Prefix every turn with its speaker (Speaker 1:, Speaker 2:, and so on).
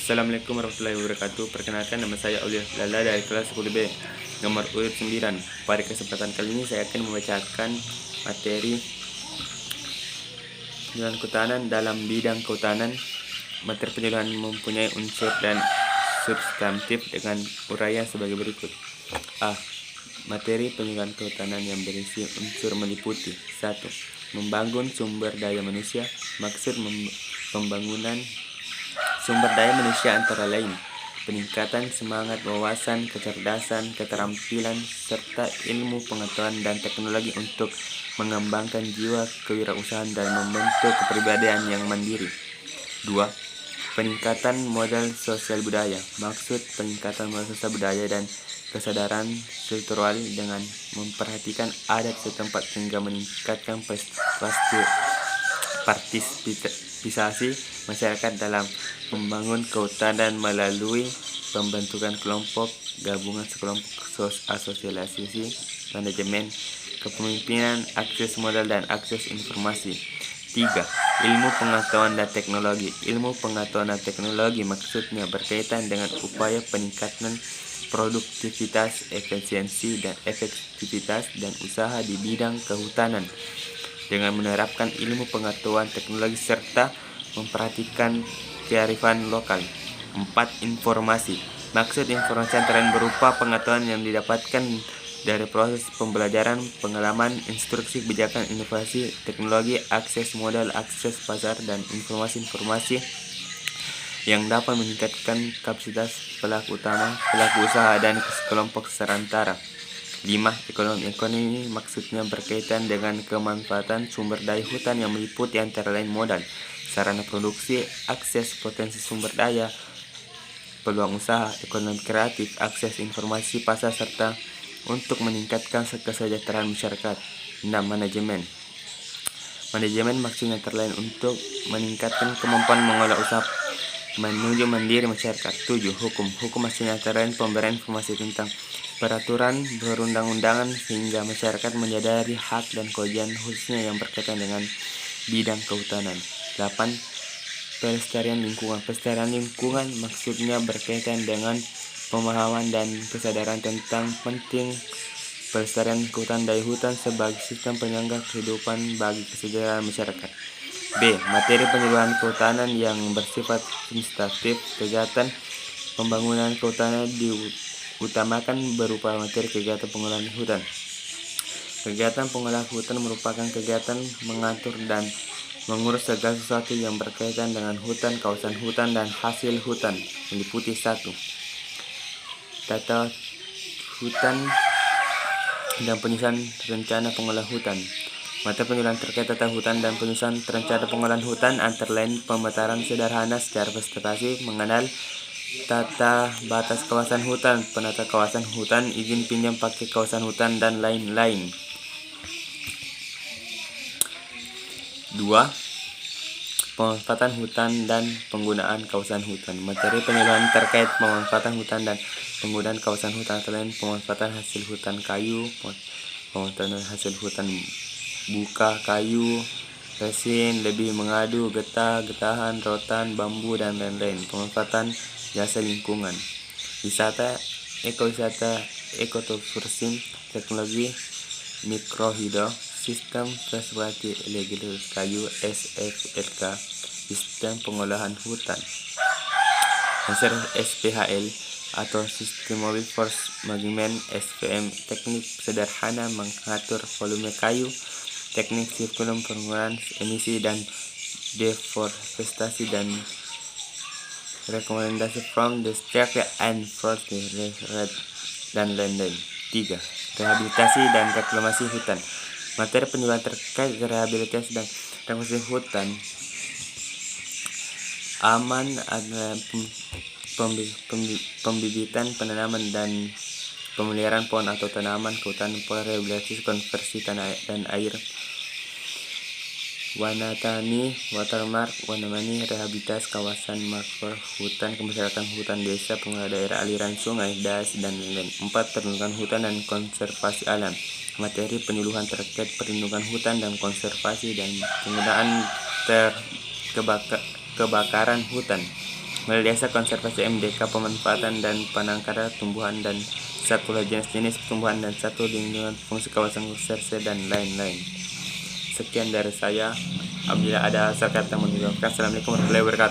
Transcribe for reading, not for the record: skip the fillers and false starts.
Speaker 1: Assalamualaikum warahmatullahi wabarakatuh. Perkenalkan, nama saya Aulia Lala dari kelas 10B nomor urut 9. Pada kesempatan kali ini saya akan membacakan materi penyuluhan kehutanan dalam bidang kehutanan. Materi penyuluhan mempunyai unsur dan substantif dengan uraian sebagai berikut. A. Materi penyuluhan kehutanan yang berisi unsur meliputi 1. Membangun sumber daya manusia. Maksud pembangunan sumber daya manusia antara lain peningkatan semangat, wawasan, kecerdasan, keterampilan, serta ilmu pengetahuan dan teknologi untuk mengembangkan jiwa kewirausahaan dan membentuk kepribadian yang mandiri. 2. Peningkatan modal sosial budaya. Maksud peningkatan modal sosial budaya dan kesadaran struktural dengan memperhatikan adat setempat hingga meningkatkan partisipasi masyarakat dalam membangun kehutanan melalui pembentukan kelompok, gabungan sekelompok, asosiasi, manajemen, kepemimpinan, akses modal dan akses informasi. 3. Ilmu pengetahuan dan teknologi. Ilmu pengetahuan dan teknologi maksudnya berkaitan dengan upaya peningkatan produktivitas, efisiensi, dan efektivitas dan usaha di bidang kehutanan dengan menerapkan ilmu pengetahuan teknologi serta memperhatikan kearifan lokal. 4. Informasi. Maksud informasi antara lain berupa pengetahuan yang didapatkan dari proses pembelajaran, pengalaman, instruksi, kebijakan, inovasi, teknologi, akses modal, akses pasar, dan informasi-informasi yang dapat meningkatkan kapasitas pelaku utama, pelaku usaha, dan kelompok serantara. 5. Ekonomi maksudnya berkaitan dengan kemanfaatan sumber daya hutan yang meliputi antara lain modal, sarana produksi, akses potensi sumber daya, peluang usaha, ekonomi kreatif, akses informasi pasar, serta untuk meningkatkan kesejahteraan masyarakat. 6. Manajemen. Manajemen maksudnya antara lain untuk meningkatkan kemampuan mengolah usaha menuju mandiri masyarakat. 7. Hukum maksudnya antara lain pemberian informasi tentang peraturan perundang-undangan sehingga masyarakat menyadari hak dan kewajiban khususnya yang berkaitan dengan bidang kehutanan. 8. Pelestarian lingkungan. Pelestarian lingkungan maksudnya berkaitan dengan pemahaman dan kesadaran tentang penting pelestarian kehutanan daya hutan sebagai sistem penyangga kehidupan bagi kesejahteraan masyarakat. B. Materi penyuluhan kehutanan yang bersifat substantif. Kegiatan pembangunan kehutanan diutamakan berupa materi kegiatan pengolahan hutan. Kegiatan pengolahan hutan merupakan kegiatan mengatur dan mengurus segala sesuatu yang berkaitan dengan hutan, kawasan hutan, dan hasil hutan. Meliputi 1. Tata hutan dan penyusunan rencana pengolahan hutan. Materi penyuluhan terkait tata hutan dan penyusunan rencana pengolahan hutan antara lain pemetaran sederhana secara presentasi, mengenal tata batas kawasan hutan, penata kawasan hutan, izin pinjam pakai kawasan hutan, dan lain-lain. 2. Pemanfaatan hutan dan penggunaan kawasan hutan. Materi penyuluhan terkait pemanfaatan hutan dan penggunaan kawasan hutan antara lain pemanfaatan hasil hutan kayu, pemanfaatan hasil hutan buka kayu, resin, lebih mengadu, getah, getahan, rotan, bambu, dan lain-lain. Pemanfaatan jasa lingkungan. Wisata, ekowisata, ekotourism, teknologi mikrohidro, sistem transportasi elektrik kayu, SFLK, sistem pengolahan hutan. Hasil SPHL atau sistem mobil force management, SPM, teknik sederhana mengatur volume kayu, teknik sirkulum pengurangan emisi dan deforestasi, dan rekomendasi from the Strategy and Forest dan lain-lain. 3. Rehabilitasi dan reklamasi hutan. Materi penyuluhan terkait rehabilitasi dan reklamasi hutan aman adalah pembibitan, penanaman, dan pemeliharaan pohon atau tanaman kehutanan, rehabilitasi konversi tanah dan air, Wanatani, watermark, Wanamani, rehabilitasi kawasan makro hutan, kemasyarakatan hutan desa, pengelola daerah aliran sungai, das, dan lain-lain. 4. Perlindungan hutan dan konservasi alam. Materi penyuluhan terkait perlindungan hutan dan konservasi dan penggunaan kebakaran hutan. Balai Desa Konservasi MDK Pemanfaatan dan Penangkaran Tumbuhan dan Satwa jenis-jenis tumbuhan dan satwa lingkungan fungsi kawasan konservasi dan lain-lain. Sekian dari saya. Apabila ada salah kata mohon dimaafkan. Assalamualaikum warahmatullahi wabarakatuh.